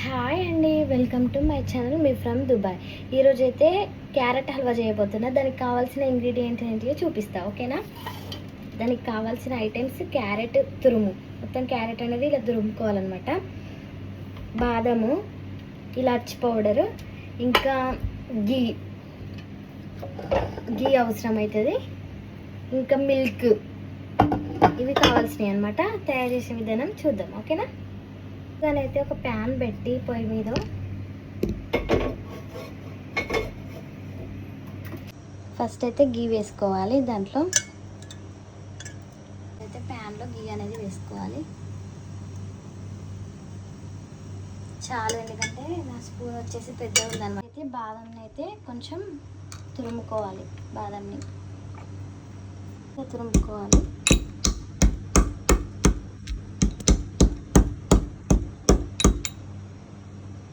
Hi అండి, welcome to my channel me from Dubai. ఈరోజు అయితే క్యారెట్ హల్వా చేయబోతున్నా. దానికి కావాల్సిన ఇంగ్రీడియంట్స్ ఏంటియో చూపిస్తా, ఓకేనా? దానికి కావాల్సిన ఐటమ్స్: క్యారెట్ తురుము, మొత్తం క్యారెట్ అనేది ఇలా తురుముకోవాలన్నమాట, బాదము, ఇలాచి పౌడరు, ఇంకా గీ అవసరం అవుతుంది, ఇంకా మిల్క్. ఇవి కావాల్సినవి అనమాట. తయారు చేసే విధానం చూద్దాం, ఓకేనా? అయితే ఒక ప్యాన్ పెట్టి పొయ్యి మీద ఫస్ట్ అయితే గీ వేసుకోవాలి. దాంట్లో అయితే ప్యాన్లో గీ అనేది వేసుకోవాలి చాలు, ఎందుకంటే నా స్పూన్ వచ్చేసి పెద్దగా ఉందన్నమాట. అయితే బాదంని అయితే కొంచెం తురుముకోవాలి, బాదంని తురుముకోవాలి.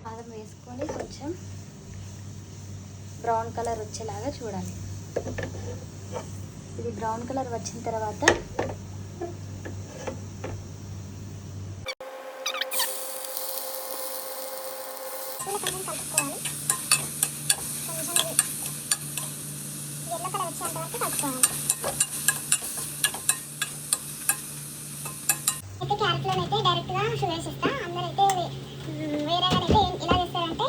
బాదం వేసుకొని కొంచెం బ్రౌన్ కలర్ వచ్చేలాగా చూడాలి. ఇది బ్రౌన్ కలర్ వచ్చిన తర్వాత కలుపుకోవాలి. కొంచెం ఎల్లో కలర్ వచ్చేంత వరకు కలుపుకోవాలి. అయితే క్యారెట్లో అయితే డైరెక్ట్గా షుగర్ వేసేస్తా. అందరైతే వేరేగా అయితే ఇలా చేస్తారంటే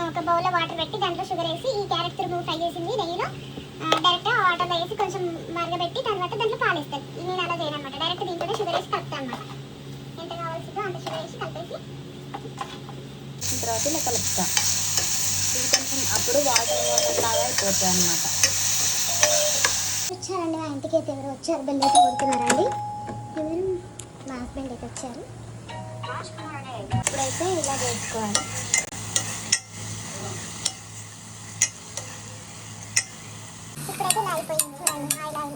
ఒక బౌల్లో వాటర్ పెట్టి దాంట్లో షుగర్ వేసి ఈ క్యారెట్ తురుము ఫ్రై చేసింది నెయ్యిలో డైరెక్ట్గా వాటర్లో వేసి కొంచెం మరగబెట్టి తర్వాత దాంట్లో పాలు వేస్తారు. నేను అలా చేయను అనమాట, డైరెక్ట్ దీంట్లో షుగర్ వేసి కలుపుతాను అనమాట. ఎంత కావాల్సిందో అంత షుగర్ వేసి కలిపేసి తర్వాత ఇలా కలుపుతాం. ఇది కొంచెం అప్పుడు వాటర్ లాగా అయిపోతుంది అనమాట. వచ్చారండి మా ఇంటికి అయితే, ఎవరు వచ్చారు, బెల్ అయితే కొడుతున్నారండి. ఎవరు? మా హస్బెండ్ అయితే వచ్చారు. ఇప్పుడైతే ఇలా చేసుకోవాలి. ఇప్పుడైతే ఇలా అయిపోయింది చూడండి. ఆయిల్ ఆయిల్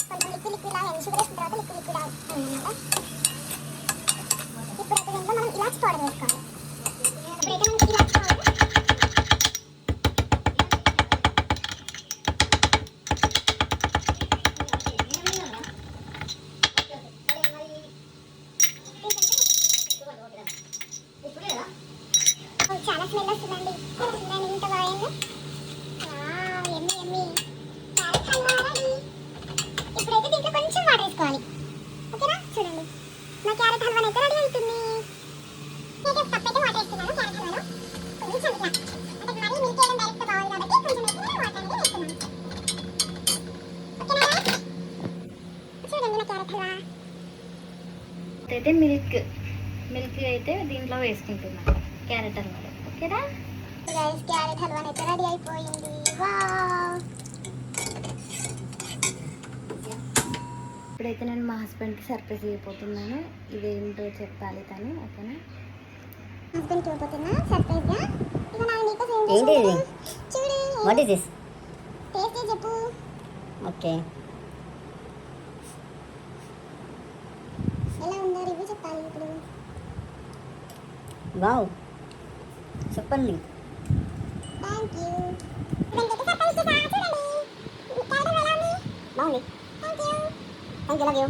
కొంచెం లిక్విడ్ లాగా షుగర్ వేసిన తర్వాత లిక్విడ్ అయిందన్నమాట. ఇప్పుడైతే దీంట్లో మనం ఇలాచి పౌడర్ వేసుకోవాలి. ఇప్పుడైతే మనం ఇలాచి పౌడర్ చాలా స్మెల్ వస్తుందండి. చూడండి ఇంత బాగుంది. ఎమ్మి ఎమ్మి క్యారెట్ హల్వా రెడీ. ఇప్పుడైతే దీంట్లో కొంచెం వాటర్ వేసుకోవాలి, ఓకేనా? చూడండి నా క్యారెట్ హల్వా అయితే రెడీ అవుతుంది. నేను ఒక కప్ అయితే వాటర్ వేస్తున్నాను క్యారెట్ హల్వాలో. కొంచెం ఇట్లా అంటే మరీ మిల్క్ వేయడం డైరెక్ట్ బాగుంది కాబట్టి కొంచెం అయితే వాటర్ అనేది వేస్తున్నాను, ఓకేనా? చూడండి నా క్యారెట్ హల్వా అయితే మిల్క్ అయితే దీంట్లో వేసుకుంటున్నాను క్యారెట్ హల్వాలో, ఓకేనా? గైస్ క్యారెట్ హల్వా అయితే రెడీ అయిపోయింది. వావ్! ఇప్పుడైతే నేను మా హస్బెండ్కి సర్ప్రైజ్ అయిపోతున్నాను. ఇదేంటో చెప్పాలి తను, ఓకేనా? హస్బెండ్కి అయిపోతున్నా సర్ప్రైజ్గా. ఇక నా నీకు ఏంటి ఇది? చూడు, వాట్ ఇస్ దిస్? టేస్ట్ చెప్పు. ఓకే, ఎలా ఉందో రివ్యూ చెప్పాలి ఇప్పుడు. వావ్, చెప్పండి. Thank you. ఇదంతా సర్ప్రైజ్ చేసా చూడండి. క్యారెట్ ఎలా ఉంది? బాగుంది. Thank you. Thank you, love you.